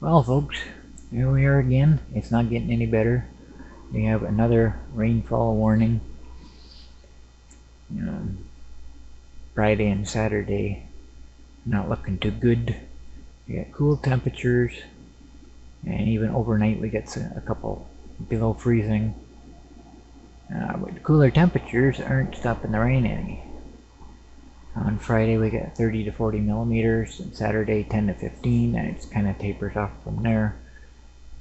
Well, folks, here we are again. It's not getting any better. We have another rainfall warning. Friday and Saturday, not looking too good. We got cool temperatures, and even overnight we get a couple below freezing. But the cooler temperatures aren't stopping the rain any. On Friday we get 30 to 40 millimeters, and Saturday 10 to 15, and it kind of tapers off from there.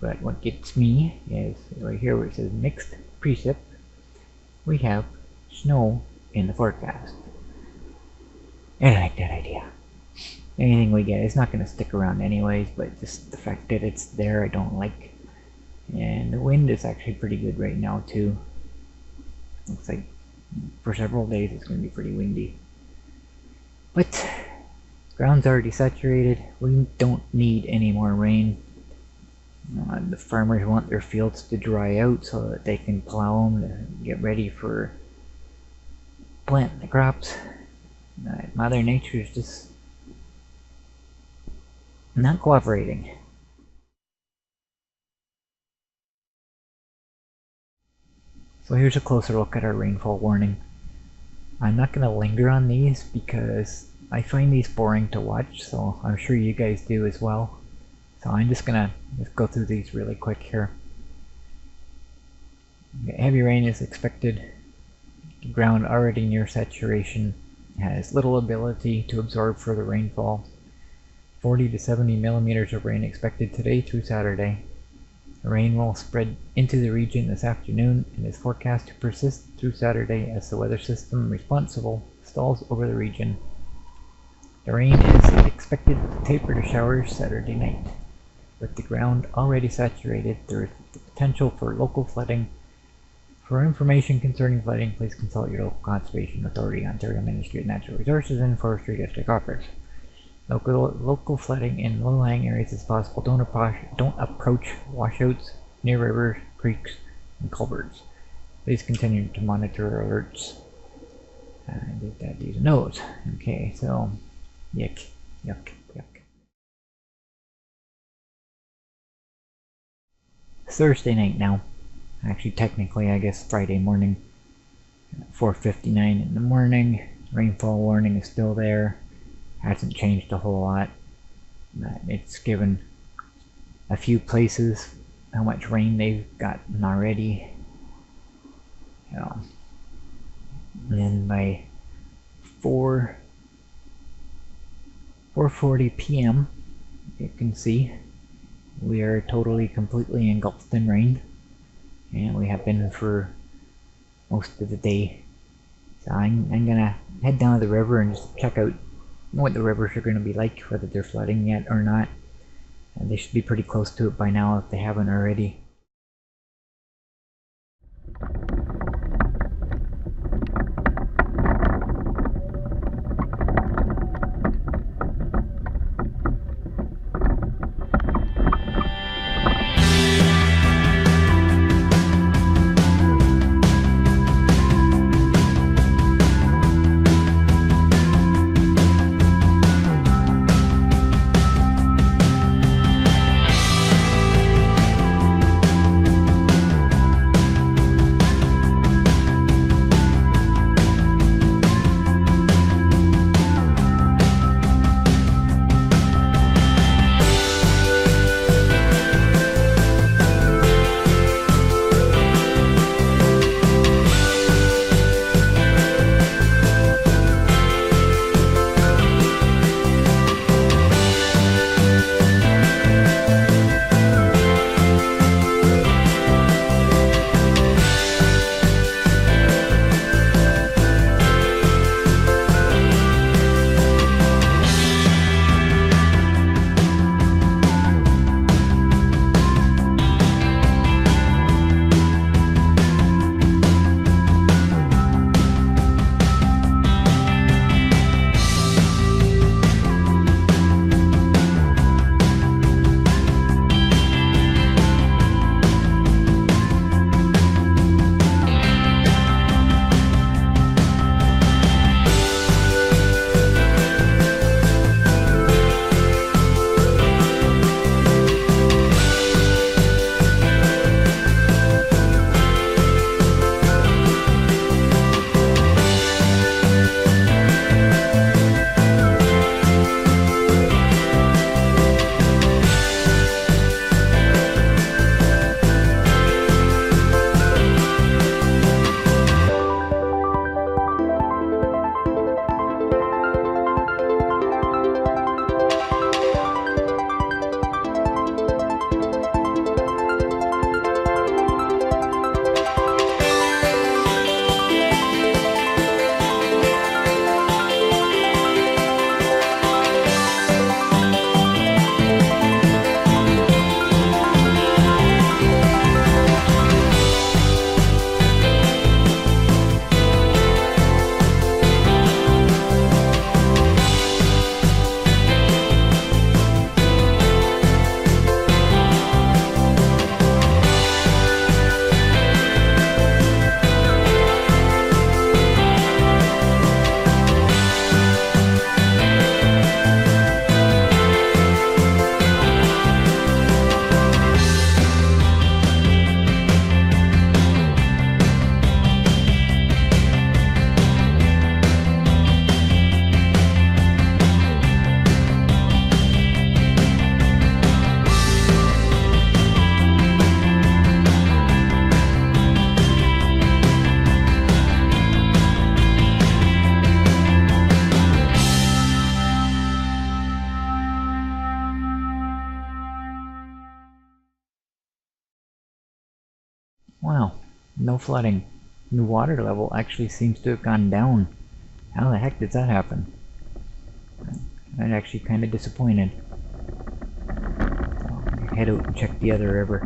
But what gets me is right here where it says mixed precip, we have snow in the forecast. And I like that idea. Anything we get is not going to stick around anyways, but just the fact that it's there I don't like. And the wind is actually pretty good right now too. Looks like for several days it's going to be pretty windy. But ground's already saturated. We don't need any more rain. The farmers want their fields to dry out so that they can plow them to get ready for planting the crops. Mother Nature is just not cooperating. So here's a closer look at our rainfall warning. I'm not going to linger on these because I find these boring to watch, so I'm sure you guys do as well. So I'm just going to go through these really quick here. Heavy rain is expected. The ground already near saturation has little ability to absorb further rainfall. 40 to 70 millimeters of rain expected today through Saturday. The rain will spread into the region this afternoon and is forecast to persist through Saturday as the weather system responsible stalls over the region. The rain is expected to taper to showers Saturday night. With the ground already saturated, there is the potential for local flooding. For information concerning flooding, please consult your local conservation authority, Ontario Ministry of Natural Resources and Forestry District Office. Local flooding in low-lying areas is possible. Don't approach washouts near rivers, creeks, and culverts. Please continue to monitor alerts. These notes. Okay, so yuck. Thursday night now. Actually, technically, I guess Friday morning. 4:59 in the morning. Rainfall warning is still there. Hasn't changed a whole lot. It's given a few places how much rain they've gotten already. And then by 4:40 p.m. you can see we are totally completely engulfed in rain, and we have been for most of the day. So I'm gonna head down to the river and just check out what the rivers are going to be like, whether they're flooding yet or not. And they should be pretty close to it by now if they haven't already. Wow, no flooding. The water level actually seems to have gone down. How the heck did that happen? I'm actually kind of disappointed. I'll head out and check the other river.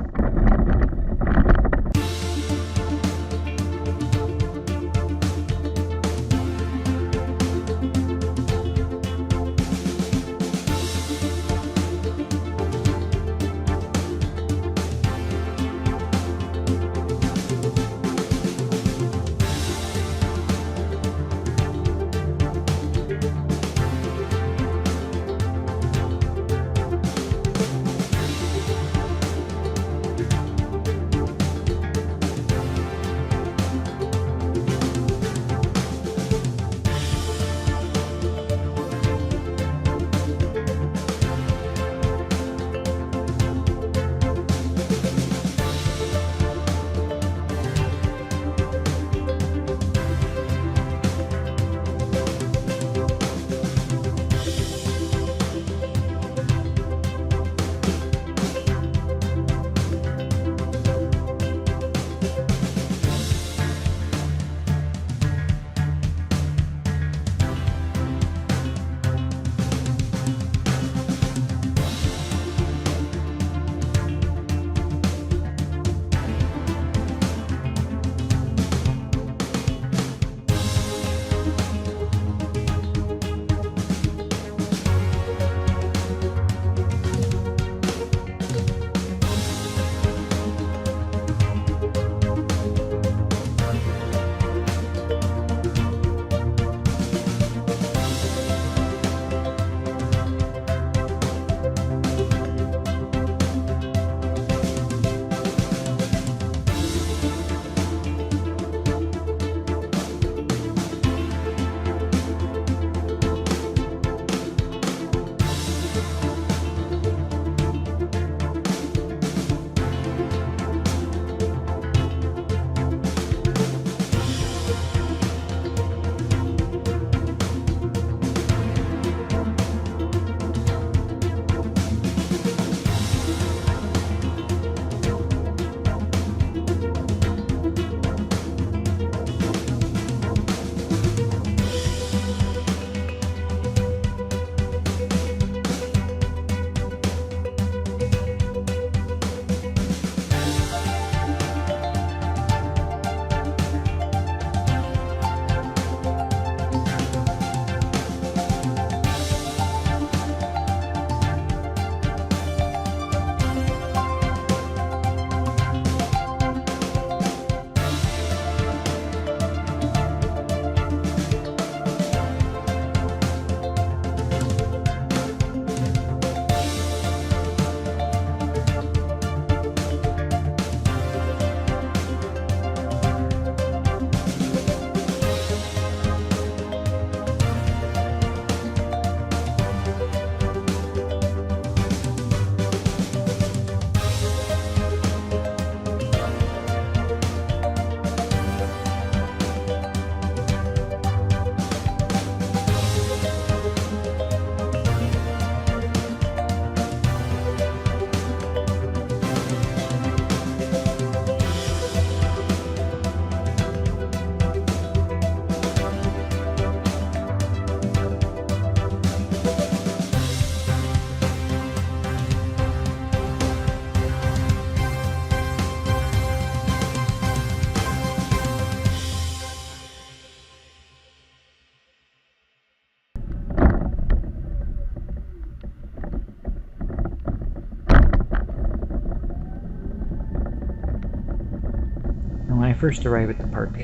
When I first arrive at the park,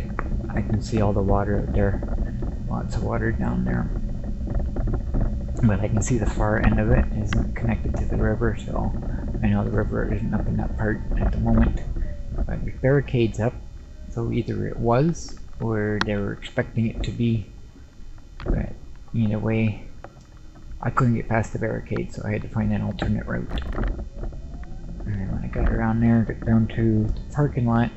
I can see all the water out there. Lots of water down there. But I can see the far end of it isn't connected to the river, so I know the river isn't up in that part at the moment. But the barricade's up, so either it was, or they were expecting it to be. But either way, I couldn't get past the barricade, so I had to find an alternate route. And when I got around there, got down to the parking lot,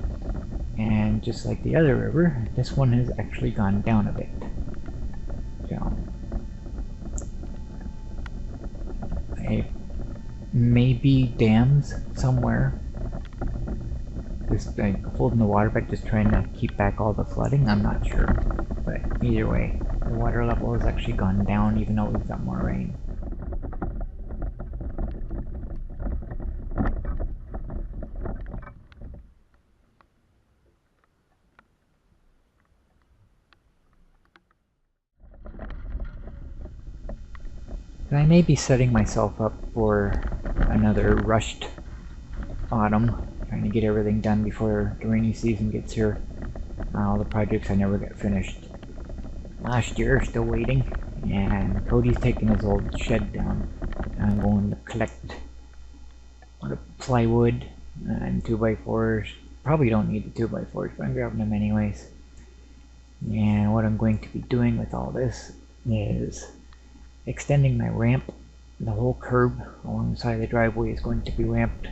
and just like the other river, this one has actually gone down a bit. So, maybe dams somewhere. just holding the water back, just trying to keep back all the flooding. I'm not sure, but either way, the water level has actually gone down even though we've got more rain. And I may be setting myself up for another rushed autumn, trying to get everything done before the rainy season gets here. All the projects I never got finished last year are still waiting, and Cody's taking his old shed down. I'm going to collect the plywood and 2x4s. Probably don't need the 2x4s, but I'm grabbing them anyways. And what I'm going to be doing with all this is extending my ramp. The whole curb along the side of the driveway is going to be ramped.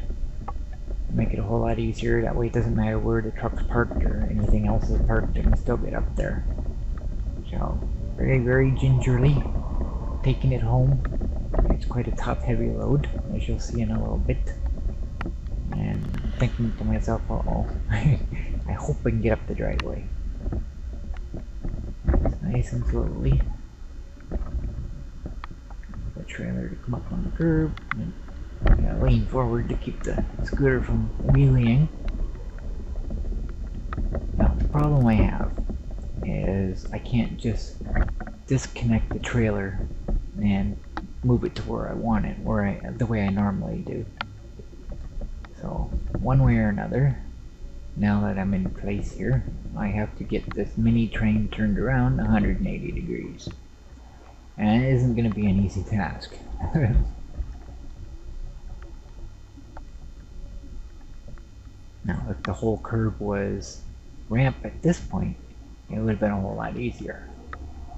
Make it a whole lot easier. That way it doesn't matter where the truck's parked or anything else is parked, I can still get up there. So, very, very gingerly taking it home. It's quite a top-heavy load, as you'll see in a little bit. And thinking to myself, uh-oh, I hope I can get up the driveway. It's nice and slowly. The trailer to come up on the curb, and lean forward to keep the scooter from wheeling. Now, the problem I have is I can't just disconnect the trailer and move it to where I want it, the way I normally do. So, one way or another, now that I'm in place here, I have to get this mini train turned around 180 degrees. And it isn't going to be an easy task. Now, if the whole curb was ramp at this point, it would have been a whole lot easier.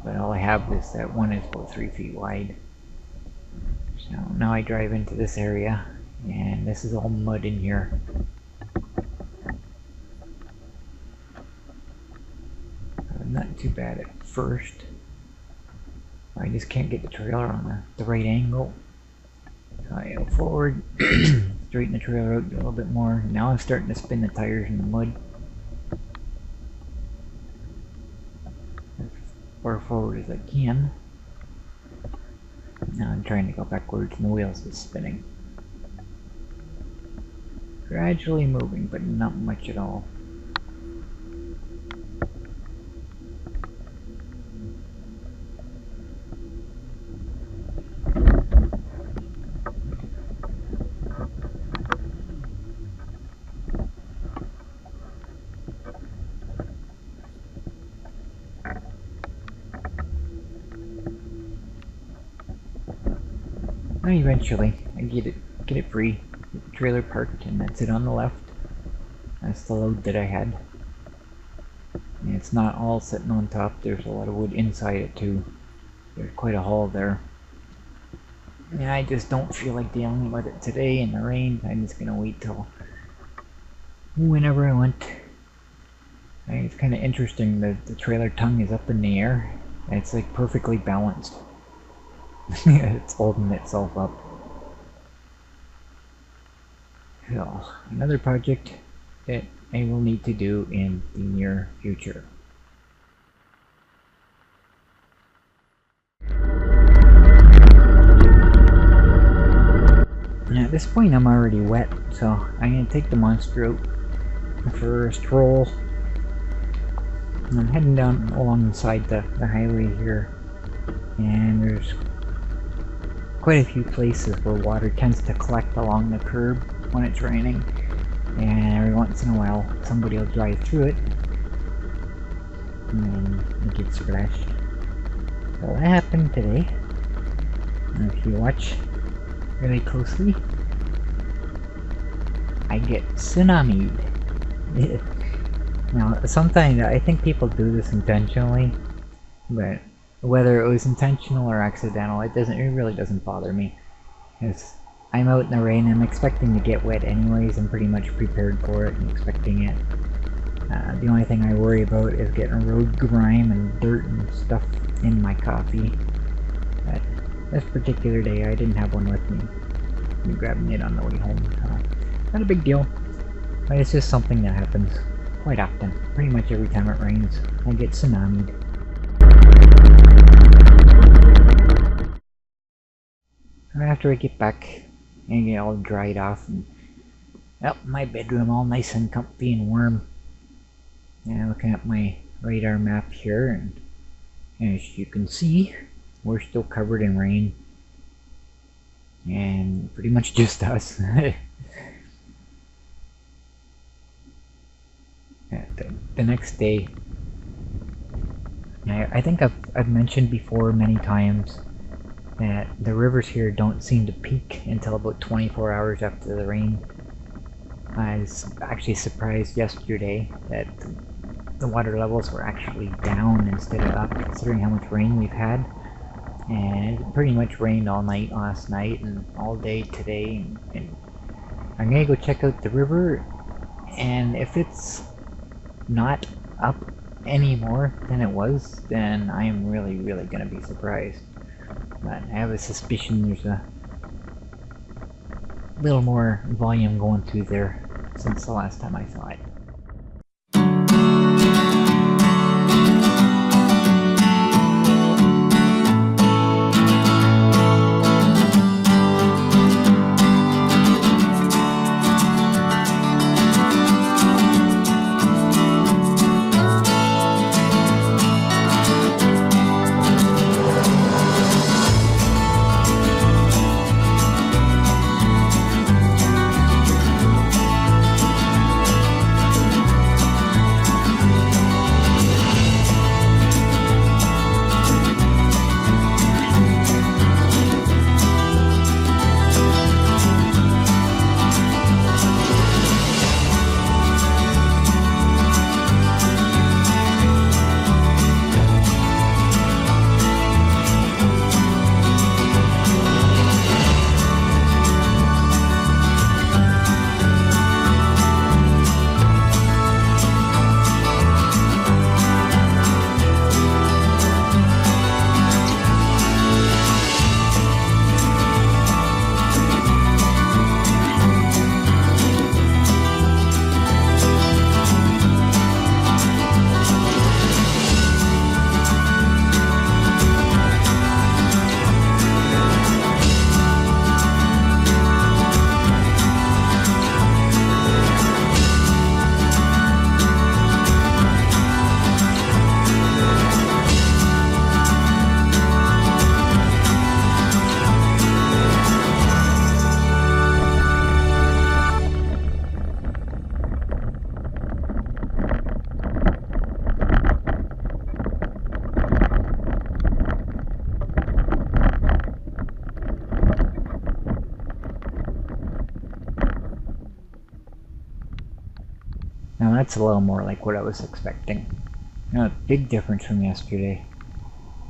But all I have is that one is about 3 feet wide. So now I drive into this area, and this is all mud in here. Not too bad at first. I just can't get the trailer on the right angle. So I go forward, straighten the trailer out a little bit more. Now I'm starting to spin the tires in the mud. As far forward as I can. Now I'm trying to go backwards and the wheels is spinning. Gradually moving, but not much at all. And eventually, I get it free, get the trailer parked, and that's it on the left. That's the load that I had. And it's not all sitting on top, there's a lot of wood inside it too. There's quite a haul there. And I just don't feel like dealing with it today in the rain. I'm just gonna wait till whenever I want. I think it's kind of interesting that the trailer tongue is up in the air, and it's like perfectly balanced. It's holding itself up. So, another project that I will need to do in the near future. Now at this point I'm already wet, so I'm going to take the monster out for a stroll. And I'm heading down alongside the highway here, and there's quite a few places where water tends to collect along the curb when it's raining, and every once in a while somebody will drive through it and then it gets splashed. So that happened today. And if you watch really closely, I get tsunami'd. Now sometimes I think people do this intentionally, but whether it was intentional or accidental, it really doesn't bother me. Because I'm out in the rain, I'm expecting to get wet anyways, I'm pretty much prepared for it and expecting it. The only thing I worry about is getting road grime and dirt and stuff in my coffee. But this particular day I didn't have one with me. I'm grabbing it on the way home, so not a big deal. But it's just something that happens quite often. Pretty much every time it rains, I get tsunami'd. After I get back and get all dried off, and my bedroom all nice and comfy and warm. And looking at my radar map here, and as you can see, we're still covered in rain. And pretty much just us. The next day, I think I've mentioned before many times that the rivers here don't seem to peak until about 24 hours after the rain. I was actually surprised yesterday that the water levels were actually down instead of up, considering how much rain we've had. And it pretty much rained all night last night and all day today, and I'm gonna go check out the river, and if it's not up any more than it was, then I am really gonna be surprised. But I have a suspicion there's a little more volume going through there since the last time I saw it. Now that's a little more like what I was expecting. A big difference from yesterday.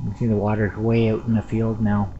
You can see the water's way out in the field now.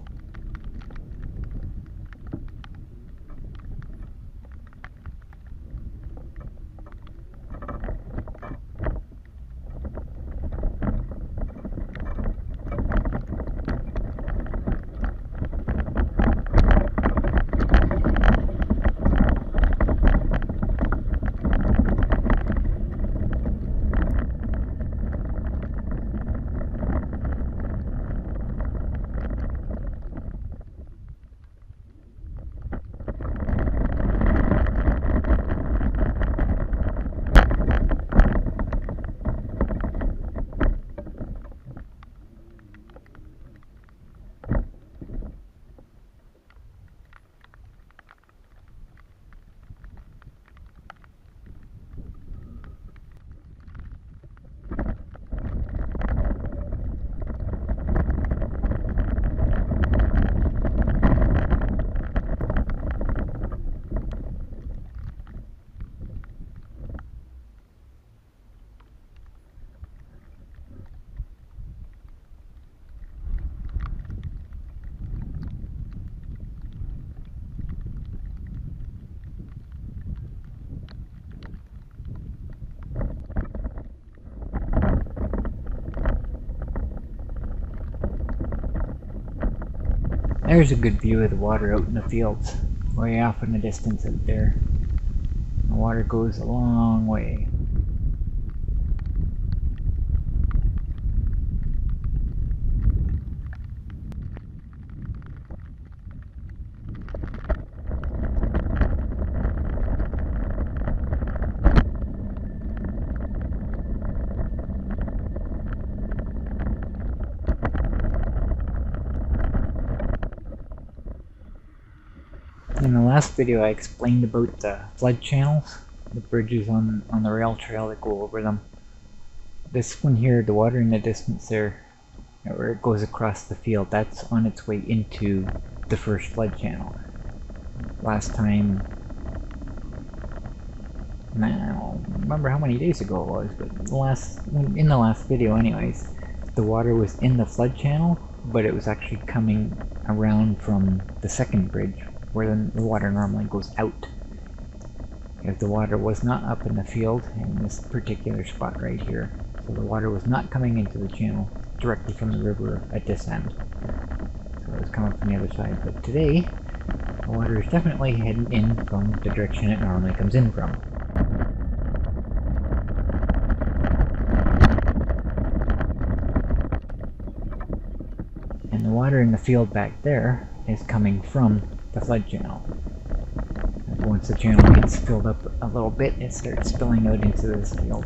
There's a good view of the water out in the fields, way off in the distance out there. The water goes a long way. In the last video I explained about the flood channels, the bridges on the rail trail that go over them. This one here, the water in the distance there, where it goes across the field, that's on its way into the first flood channel. Last time, I don't remember how many days ago it was, but in the last video anyways, the water was in the flood channel, but it was actually coming around from the second bridge, where the water normally goes out. If the water was not up in the field, in this particular spot right here, so the water was not coming into the channel directly from the river at this end. So it was coming from the other side. But today, the water is definitely heading in from the direction it normally comes in from. And the water in the field back there is coming from the flood channel. And once the channel gets filled up a little bit, it starts spilling out into this field.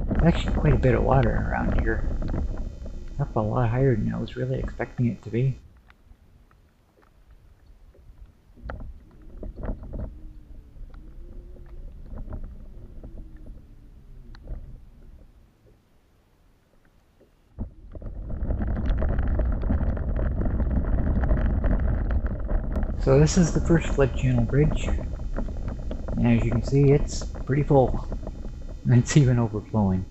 There's actually quite a bit of water around here. It's up a lot higher than I was really expecting it to be. So this is the first flood channel bridge, and as you can see, it's pretty full, and it's even overflowing.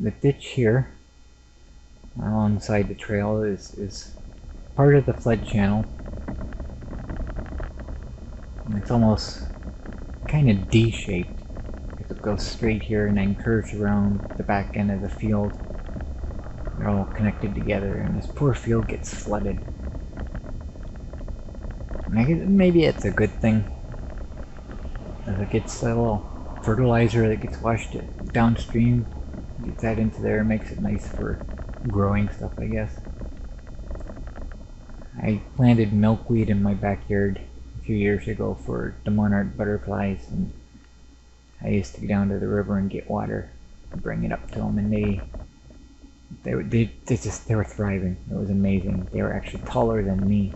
The ditch here alongside the trail is part of the flood channel. And it's almost kind of D-shaped. It goes straight here and then curves around the back end of the field. They're all connected together, and this poor field gets flooded. Maybe it's a good thing. If it gets a little fertilizer that gets washed downstream, gets that into there, and makes it nice for growing stuff, I guess. I planted milkweed in my backyard a few years ago for the monarch butterflies, and I used to go down to the river and get water and bring it up to them, and they were thriving. It was amazing. They were actually taller than me.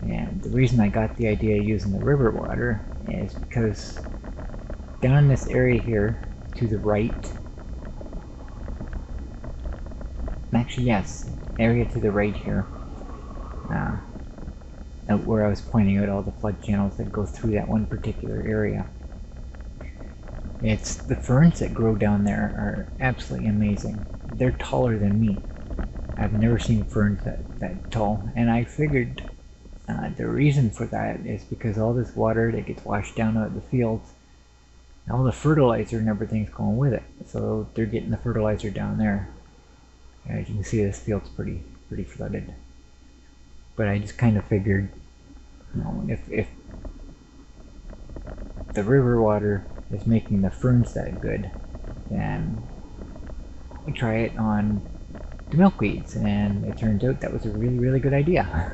And the reason I got the idea of using the river water is because down in this area here to the right, actually yes, area to the right here, where I was pointing out all the flood channels that go through that one particular area. It's the ferns that grow down there are absolutely amazing. They're taller than me. I've never seen ferns that tall, and I figured the reason for that is because all this water that gets washed down out of the fields, all the fertilizer and everything's going with it. So they're getting the fertilizer down there. As you can see, this field's pretty flooded. But I just kind of figured, you know, if the river water is making the ferns that good, then we try it on the milkweeds, and it turned out that was a really good idea.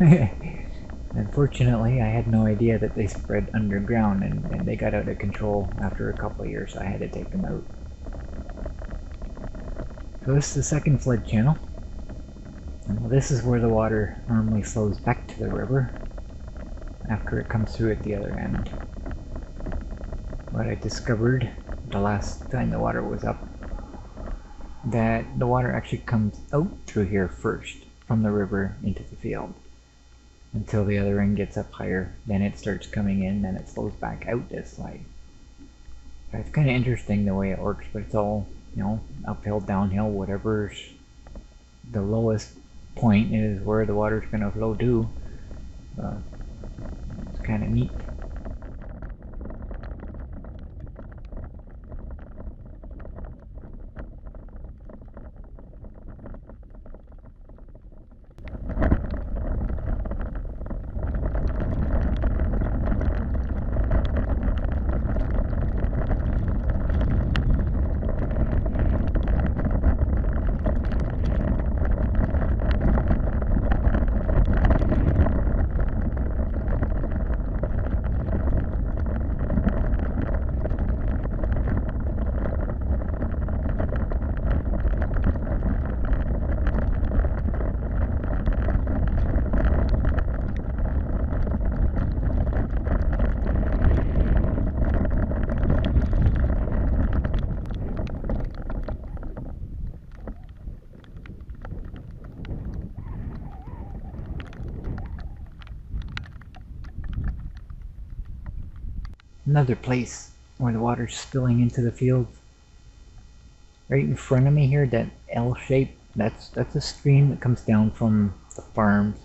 Unfortunately, I had no idea that they spread underground, and they got out of control after a couple of years. I had to take them out. So this is the second flood channel. And this is where the water normally flows back to the river after it comes through at the other end. What I discovered the last time the water was up, that the water actually comes out through here first from the river into the field until the other end gets up higher. Then it starts coming in, then it flows back out this side. It's kind of interesting the way it works, but it's all, you know, uphill, downhill, whatever's the lowest point is where the water's going to flow to. It's kind of neat. Another place where the water's spilling into the field. Right in front of me here, that L shape, that's a stream that comes down from the farms.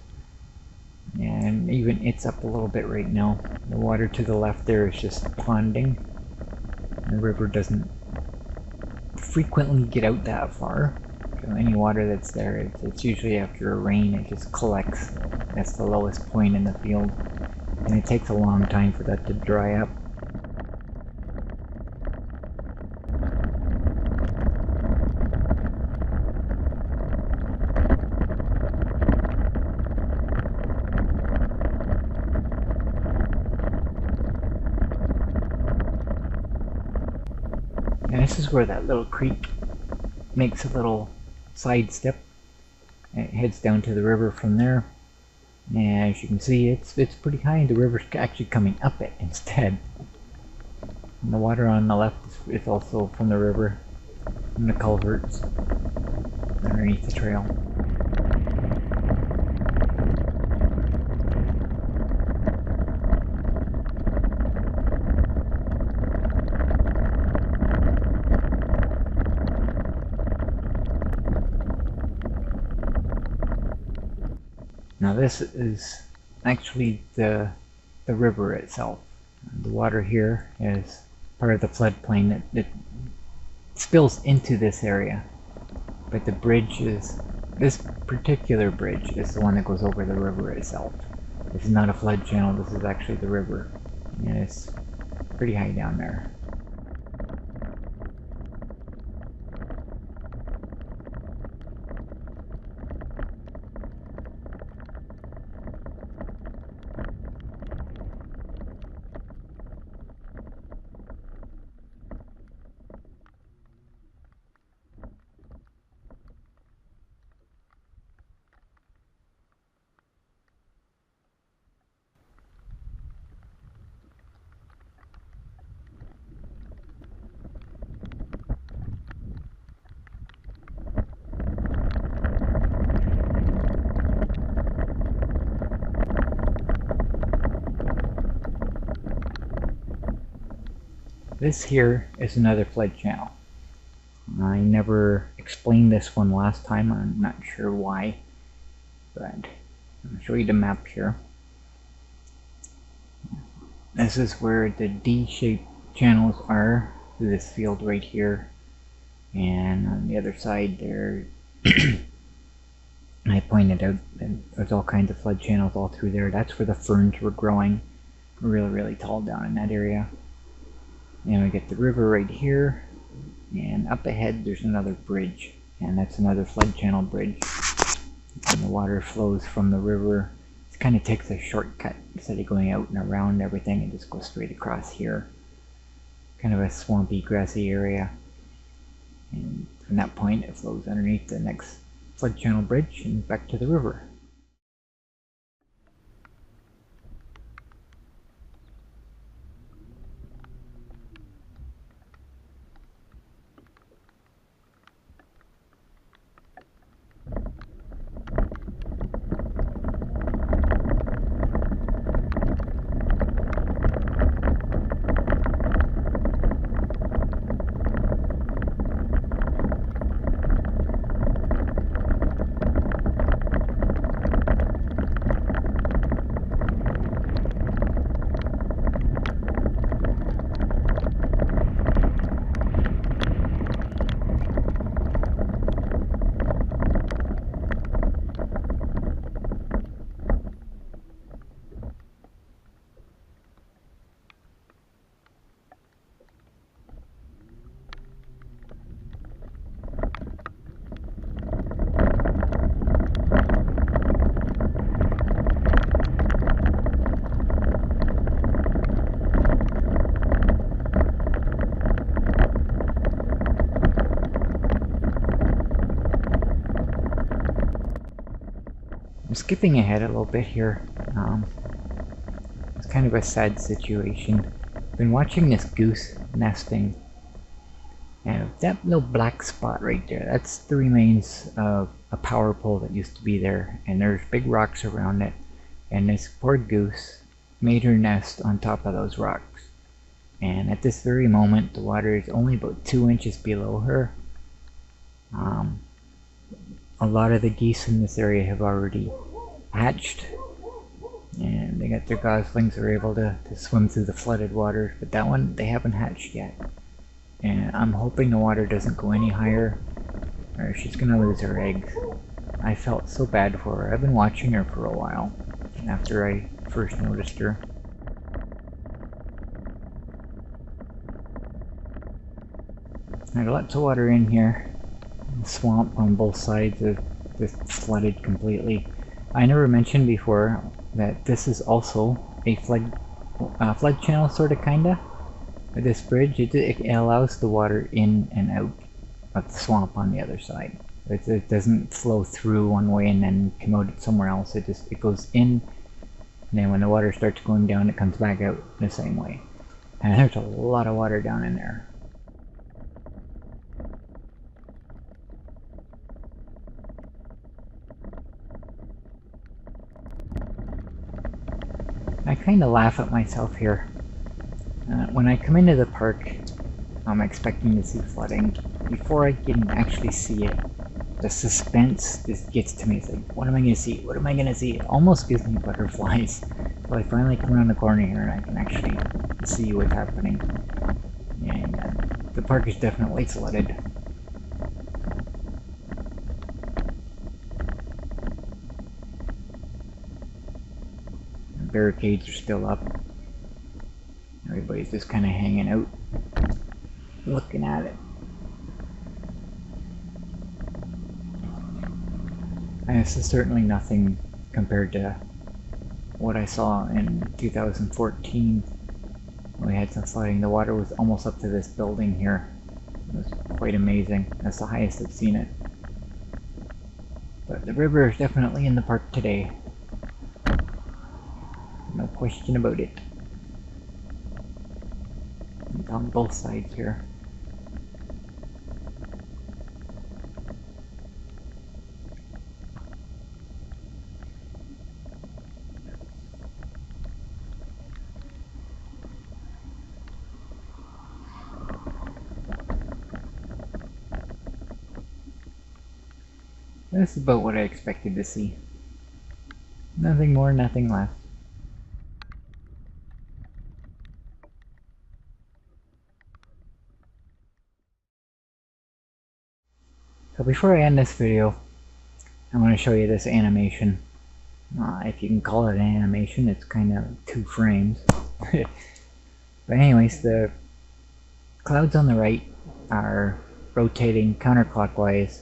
And even it's up a little bit right now. The water to the left there is just ponding. The river doesn't frequently get out that far. So any water that's there, it's usually after a rain, it just collects. That's the lowest point in the field. And it takes a long time for that to dry up. And this is where that little creek makes a little side step. It heads down to the river from there. And as you can see, it's pretty high. The river's actually coming up it instead. And the water on the left is also from the river, from the culverts underneath the trail. Now this is actually the river itself. The water here is part of the floodplain that spills into this area. But the bridge is, this particular bridge is the one that goes over the river itself. This is not a flood channel, this is actually the river. And it's pretty high down there. This here is another flood channel. I never explained this one last time, I'm not sure why, but I'll show you the map here. This is where the D-shaped channels are through this field right here, and on the other side there I pointed out that there's all kinds of flood channels all through there. That's where the ferns were growing really tall down in that area. And we get the river right here, and up ahead there's another bridge, and that's another flood channel bridge. And the water flows from the river. It kind of takes a shortcut instead of going out and around everything. It just goes straight across here. Kind of a swampy, grassy area. And From that point, it flows underneath the next flood channel bridge and back to the river. I'm skipping ahead a little bit here. It's kind of a sad situation. I've been watching this goose nesting, and that little black spot right there, that's the remains of a power pole that used to be there, and there's big rocks around it, and this poor goose made her nest on top of those rocks. And at this very moment, the water is only about 2 inches below her. A lot of the geese in this area have already hatched, and they got their goslings, are able to swim through the flooded water, but that one, they haven't hatched yet. And I'm hoping the water doesn't go any higher, or she's gonna lose her eggs. I felt so bad for her. I've been watching her for a while after I first noticed her. There's lots of water in here. The swamp on both sides is just flooded completely. I never mentioned before that this is also a flood channel, sort of, kinda. This bridge, it allows the water in and out of the swamp on the other side. It doesn't flow through one way and then come out somewhere else. It goes in, and then when the water starts going down, it comes back out the same way. And there's a lot of water down in there. I kind of laugh at myself here. When I come into the park, I'm expecting to see flooding. Before I can actually see it, the suspense just gets to me. It's like, what am I going to see? What am I going to see? It almost gives me butterflies. So I finally come around the corner here and I can actually see what's happening. And the park is definitely flooded. The barricades are still up. Everybody's just kind of hanging out, looking at it. And this is certainly nothing compared to what I saw in 2014 when we had some flooding. The water was almost up to this building here. It was quite amazing. That's the highest I've seen it. But the river is definitely in the park today. No question about it. It's on both sides here. This is about what I expected to see. Nothing more, nothing less. So before I end this video, I want to show you this animation. If you can call it an animation, it's kind of 2 frames. But anyways, the clouds on the right are rotating counterclockwise,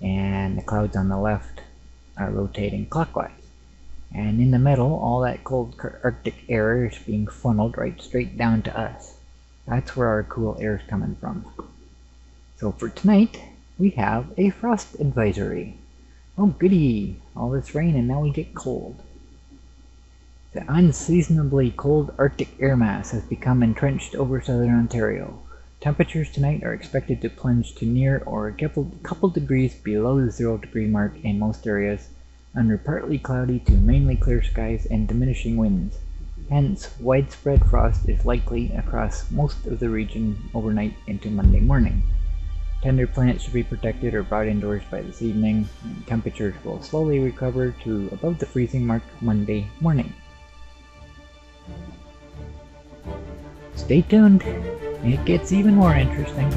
and the clouds on the left are rotating clockwise. And in the middle, all that cold Arctic air is being funneled right straight down to us. That's where our cool air is coming from. So for tonight, we have a frost advisory. Oh goody! All this rain and now we get cold. The unseasonably cold Arctic air mass has become entrenched over southern Ontario. Temperatures tonight are expected to plunge to near or a couple degrees below the 0-degree mark in most areas, under partly cloudy to mainly clear skies and diminishing winds. Hence, widespread frost is likely across most of the region overnight into Monday morning. Tender plants should be protected or brought indoors by this evening, and temperatures will slowly recover to above the freezing mark Monday morning. Stay tuned, it gets even more interesting.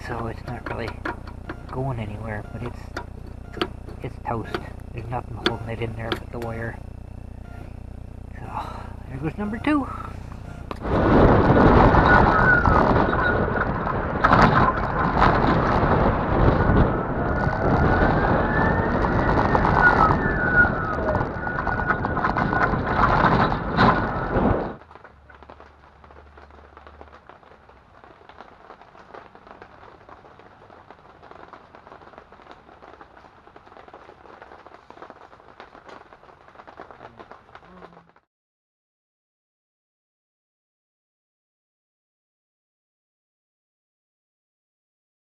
So it's not really going anywhere, but it's toast. There's nothing holding it in there but the wire. So there goes number 2.